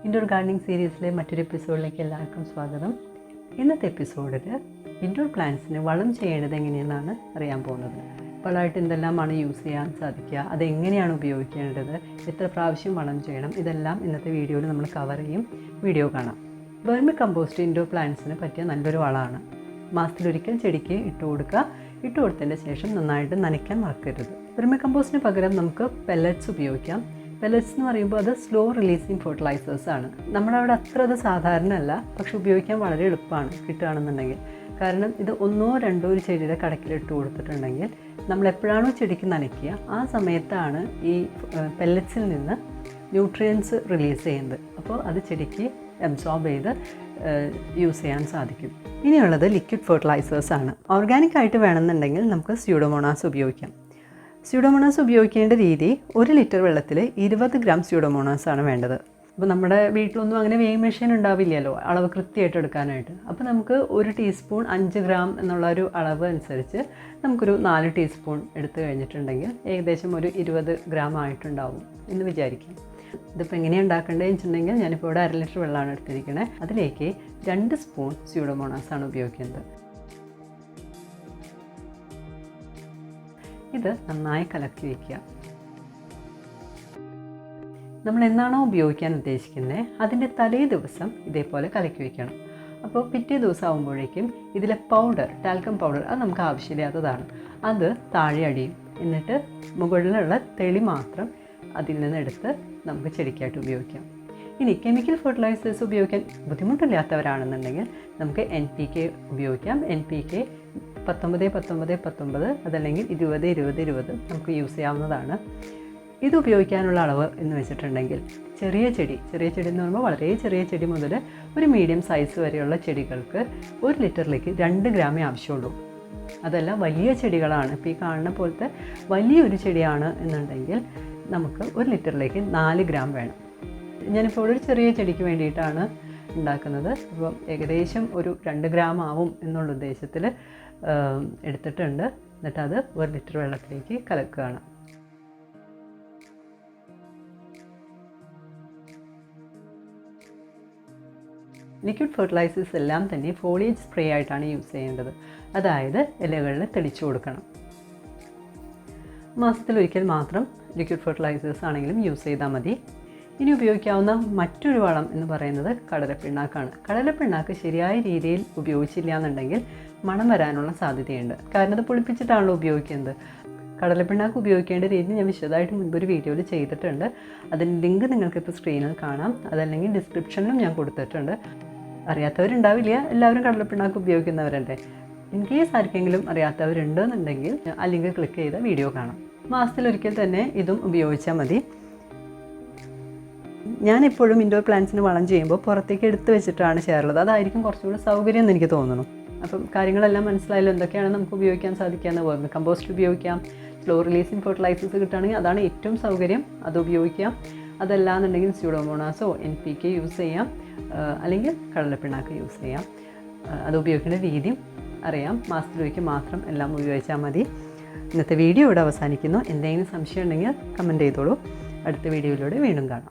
Indoor gardening സീരീസിലെ മറ്റൊരു എപ്പിസോഡിലേക്ക് എല്ലാവർക്കും സ്വാഗതം. ഇന്നത്തെ എപ്പിസോഡിൽ ഇൻഡോർ പ്ലാന്റ്സിന് വളം ചെയ്യേണ്ടത് എങ്ങനെയെന്നാണ് അറിയാൻ പോകുന്നത്. വളമായിട്ട് എന്തെല്ലാമാണ് യൂസ് ചെയ്യാൻ സാധിക്കുക, അതെങ്ങനെയാണ് ഉപയോഗിക്കേണ്ടത്, എത്ര പ്രാവശ്യം വളം ചെയ്യണം, ഇതെല്ലാം ഇന്നത്തെ വീഡിയോയിൽ നമ്മൾ കവർ ചെയ്യും. വീഡിയോ കാണാം. വെർമി കമ്പോസ്റ്റ് ഇൻഡോർ പ്ലാന്റ്സിന് പറ്റിയ നല്ലൊരു വളമാണ്. മാസത്തിലൊരിക്കൽ ചെടിക്ക് ഇട്ട് കൊടുത്തതിന് ശേഷം നന്നായിട്ട് നനയ്ക്കാൻ മറക്കരുത്. വെർമി കമ്പോസ്റ്റിന് പകരം നമുക്ക് പെല്ലറ്റ്സ് ഉപയോഗിക്കാം. പെല്ലറ്റ്സ് എന്ന് പറയുമ്പോൾ അത് സ്ലോ റിലീസിങ് ഫെർട്ടിലൈസേഴ്സ് ആണ്. നമ്മുടെ അവിടെ അത്ര അത് സാധാരണയല്ല, പക്ഷെ ഉപയോഗിക്കാൻ വളരെ എളുപ്പമാണ് കിട്ടുകയാണെന്നുണ്ടെങ്കിൽ. കാരണം ഇത് ഒന്നോ രണ്ടോ ഒരു ചെടിയുടെ കടക്കിലിട്ട് കൊടുത്തിട്ടുണ്ടെങ്കിൽ നമ്മൾ എപ്പോഴാണോ ചെടിക്ക് നനയ്ക്കുക ആ സമയത്താണ് ഈ പെല്ലറ്റ്സിൽ നിന്ന് ന്യൂട്രിയൻസ് റിലീസ് ചെയ്യുന്നത്. അപ്പോൾ അത് ചെടിക്ക് അബ്സോർബ് ചെയ്ത് യൂസ് ചെയ്യാൻ സാധിക്കും. ഇനിയുള്ളത് ലിക്വിഡ് ഫെർട്ടിലൈസേഴ്സ് ആണ്. ഓർഗാനിക് ആയിട്ട് വേണമെന്നുണ്ടെങ്കിൽ നമുക്ക് സ്യൂഡോമോണാസ് ഉപയോഗിക്കാം. സ്യൂഡോമോണാസ് ഉപയോഗിക്കേണ്ട രീതി, 1 ലിറ്റർ വെള്ളത്തിൽ 20 ഗ്രാം സ്യൂഡോമോണാസ് ആണ് വേണ്ടത്. അപ്പോൾ നമ്മുടെ വീട്ടിലൊന്നും അങ്ങനെ വെയിങ് മെഷീൻ ഉണ്ടാവില്ലല്ലോ അളവ് കൃത്യമായിട്ട് എടുക്കാനായിട്ട്. അപ്പോൾ നമുക്ക് 1 ടീസ്പൂൺ 5 ഗ്രാം എന്നുള്ള ഒരു അളവ് അനുസരിച്ച് നമുക്കൊരു 4 ടീസ്പൂൺ എടുത്തു കഴിഞ്ഞിട്ടുണ്ടെങ്കിൽ ഏകദേശം ഒരു 20 ഗ്രാം ആയിട്ടുണ്ടാവും എന്ന് വിചാരിക്കാം. ഇതിപ്പോൾ എങ്ങനെയാണ് ഉണ്ടാക്കേണ്ടതെന്ന് വെച്ചിട്ടുണ്ടെങ്കിൽ ഞാനിപ്പോൾ ഇവിടെ 1/2 ലിറ്റർ വെള്ളമാണ് എടുത്തിരിക്കുന്നത്. അതിലേക്ക് 2 സ്പൂൺ സ്യൂഡോമോണാസ് ആണ് ഉപയോഗിക്കുന്നത്. ഇത് നന്നായി കലക്കി വയ്ക്കുക. നമ്മൾ എന്നാണോ ഉപയോഗിക്കാൻ ഉദ്ദേശിക്കുന്നത് അതിൻ്റെ തലേ ദിവസം ഇതേപോലെ കലക്കി വയ്ക്കണം. അപ്പോൾ പിറ്റേ ദിവസം ആകുമ്പോഴേക്കും ഇതിലെ പൗഡർ, ടാൽക്കം പൗഡർ, അത് നമുക്ക് ആവശ്യമില്ലാത്തതാണ്. അത് താഴെ അടിയും. എന്നിട്ട് മുകളിലുള്ള തെളി മാത്രം അതിൽ നിന്ന് എടുത്ത് നമുക്ക് ചെടിക്കായിട്ട് ഉപയോഗിക്കാം. ഇനി കെമിക്കൽ ഫെർട്ടിലൈസേഴ്സ് ഉപയോഗിക്കാൻ ബുദ്ധിമുട്ടില്ലാത്തവരാണെന്നുണ്ടെങ്കിൽ നമുക്ക് NPK ഉപയോഗിക്കാം. NPK 19-19-19 അതല്ലെങ്കിൽ 20-20-20 നമുക്ക് യൂസ് ചെയ്യാവുന്നതാണ്. ഇത് ഉപയോഗിക്കാനുള്ള അളവ് എന്ന് വെച്ചിട്ടുണ്ടെങ്കിൽ ചെറിയ ചെടി എന്ന് പറയുമ്പോൾ വളരെ ചെറിയ ചെടി മുതൽ ഒരു മീഡിയം സൈസ് വരെയുള്ള ചെടികൾക്ക് 1 ലിറ്ററിലേക്ക് 2 ഗ്രാമേ ആവശ്യമുള്ളൂ. അതല്ല വലിയ ചെടികളാണ്, ഇപ്പോൾ ഈ കാണുന്ന പോലത്തെ വലിയൊരു ചെടിയാണ് എന്നുണ്ടെങ്കിൽ നമുക്ക് 1 ലിറ്ററിലേക്ക് 4 ഗ്രാം വേണം. ഞാനിപ്പോൾ ഒരു ചെറിയ ചെടിക്ക് വേണ്ടിയിട്ടാണ് ഉണ്ടാക്കുന്നത്. അപ്പോൾ ഏകദേശം ഒരു 2 ഗ്രാം ആവും എന്നുള്ള ഉദ്ദേശത്തിൽ എടുത്തിട്ടുണ്ട്. എന്നിട്ട് അത് 1 ലിറ്റർ വെള്ളത്തിലേക്ക് കലക്കുകയാണ്. ലിക്വിഡ് ഫെർട്ടിലൈസേഴ്സ് എല്ലാം തന്നെ ഫോളിയേജ് സ്പ്രേ ആയിട്ടാണ് യൂസ് ചെയ്യേണ്ടത്. അതായത് ഇലകളിൽ തെളിച്ചു കൊടുക്കണം. മാസത്തിലൊരിക്കൽ മാത്രം ലിക്വിഡ് ഫെർട്ടിലൈസേഴ്സ് ആണെങ്കിലും യൂസ് ചെയ്താൽ മതി. ഇനി ഉപയോഗിക്കാവുന്ന മറ്റൊരു വളം എന്ന് പറയുന്നത് കടലപ്പിണ്ണാക്കാണ്. കടലപ്പിണ്ണാക്ക് ശരിയായ രീതിയിൽ ഉപയോഗിച്ചില്ല എന്നുണ്ടെങ്കിൽ മണം വരാനുള്ള സാധ്യതയുണ്ട്. കാരണം അത് പുളിപ്പിച്ചിട്ടാണല്ലോ ഉപയോഗിക്കുന്നത്. കടലപ്പിണ്ണാക്ക് ഉപയോഗിക്കേണ്ട രീതി ഞാൻ വിശദമായിട്ട് മുൻപൊരു വീഡിയോയിൽ ചെയ്തിട്ടുണ്ട്. അതിൻ്റെ ലിങ്ക് നിങ്ങൾക്കിപ്പോൾ സ്ക്രീനിൽ കാണാം. അതല്ലെങ്കിൽ ഡിസ്ക്രിപ്ഷനിലും ഞാൻ കൊടുത്തിട്ടുണ്ട്. അറിയാത്തവരുണ്ടാവില്ല, എല്ലാവരും കടലപ്പിണ്ണാക്ക് ഉപയോഗിക്കുന്നവരല്ലേ. ഇൻ കേസ് ആർക്കെങ്കിലും അറിയാത്തവരുണ്ടെന്നുണ്ടെങ്കിൽ ആ ലിങ്ക് ക്ലിക്ക് ചെയ്ത വീഡിയോ കാണാം. മാസത്തിലൊരിക്കൽ തന്നെ ഇതും ഉപയോഗിച്ചാൽ മതി. ഞാനെപ്പോഴും ഇൻഡോർ പ്ലാന്റ്സിന് വളം ചെയ്യുമ്പോൾ പുറത്തേക്ക് എടുത്ത് വെച്ചിട്ടാണ് ചെയ്യാറുള്ളത്. അതായിരിക്കും കുറച്ചുകൂടി സൗകര്യം എന്ന് എനിക്ക് തോന്നുന്നു. അപ്പം കാര്യങ്ങളെല്ലാം മനസ്സിലായല്ലോ, എന്തൊക്കെയാണ് നമുക്ക് ഉപയോഗിക്കാൻ സാധിക്കുക. വെർമി കമ്പോസ്റ്റ് ഉപയോഗിക്കാം. സ്ലോ റിലീസിങ് ഫെർട്ടിലൈസേഴ്സ് കിട്ടുകയാണെങ്കിൽ അതാണ് ഏറ്റവും സൗകര്യം, അത് ഉപയോഗിക്കാം. അതല്ലാന്നുണ്ടെങ്കിൽ സ്യൂഡോമോണാസോ NPK യൂസ് ചെയ്യാം, അല്ലെങ്കിൽ കടലപ്പിണ്ണാക്ക് യൂസ് ചെയ്യാം. അത് ഉപയോഗിക്കുന്ന രീതിയും അറിയാം. മാസത്തിലൊരിക്കൽ മാത്രം എല്ലാം ഉപയോഗിച്ചാൽ മതി. ഇന്നത്തെ വീഡിയോ ഇവിടെ അവസാനിക്കുന്നു. എന്തെങ്കിലും സംശയം ഉണ്ടെങ്കിൽ കമൻറ്റ് ചെയ്തോളൂ. അടുത്ത വീഡിയോയിലൂടെ വീണ്ടും കാണാം.